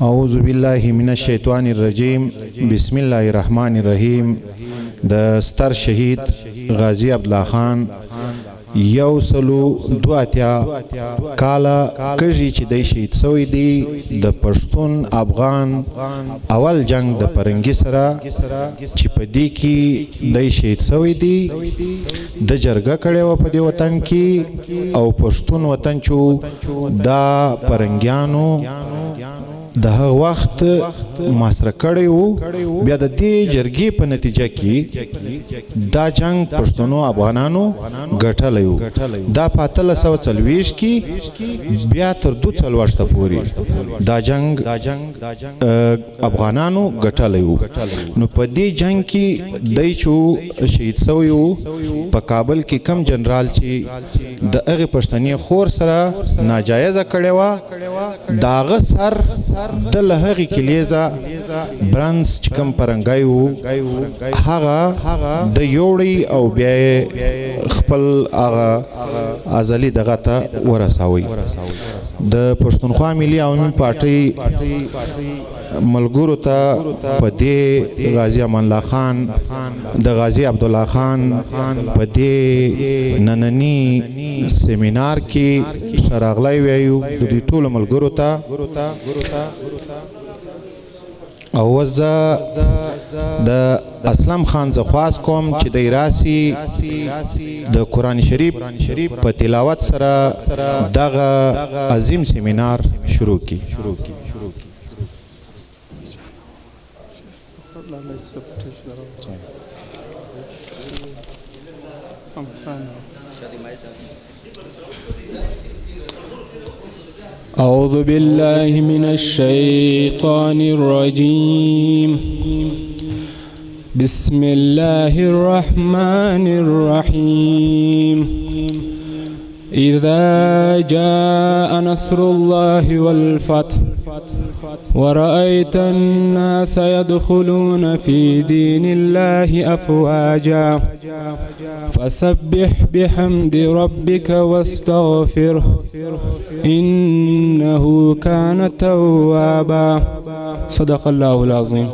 اعوذ بالله من الشیطان الرجیم. بسم الله الرحمن الرحیم. د ستر شهید غازی عبدالله خان یو سلو دواتیا کالا کجی چې دی شهید سوی دی د پښتون افغان اول جنگ د پرنګي سره چې په دې کې دی شهید سوی دی. د جرګه کړې و په دې وطن کې او پښتون وطن چې دا پرنګیانو د هغه وخت محاصره کړی و. بیا د دې جرګې په نتیجه کې دا جنگ پښتنو افغانانو ګټلی و. دا په 1840 کې بیا تر 240 پورې دا جنگ افغانانو ګټلی و. نو په دې جنگ کې دی چې شهید سوی و په کابل کې کم جنرال چې د هغې پښتنې خور سره ناجایزه کړې وه د هغه سر د له هغې کلیزه برنس چې کوم پرنګی و هغه د یوړی او بیا یې خپل هغه ازلي دغه ته ورسوئ. د پښتونخوا ملي عوامي پارټۍ ملګرو ته په دې غازی امان الله خان د غازی عبدالله خان په دې ننني سیمینار کې ښه راغلی وایو د دوی ټولو ملګرو ته. او زه د اسلم خان زه خواست کوم چې دی راسي د قرآن شریف په تلاوت سره دغه عظیم سیمینار شروع کی. أعوذ بالله من الشيطان الرجيم. بسم الله الرحمن الرحيم. إذا جاء نصر الله والفتح ورأيت الناس يدخلون في دين الله أفواجا فسبح بحمد ربك واستغفره إنه كان توابا. صدق الله العظيم.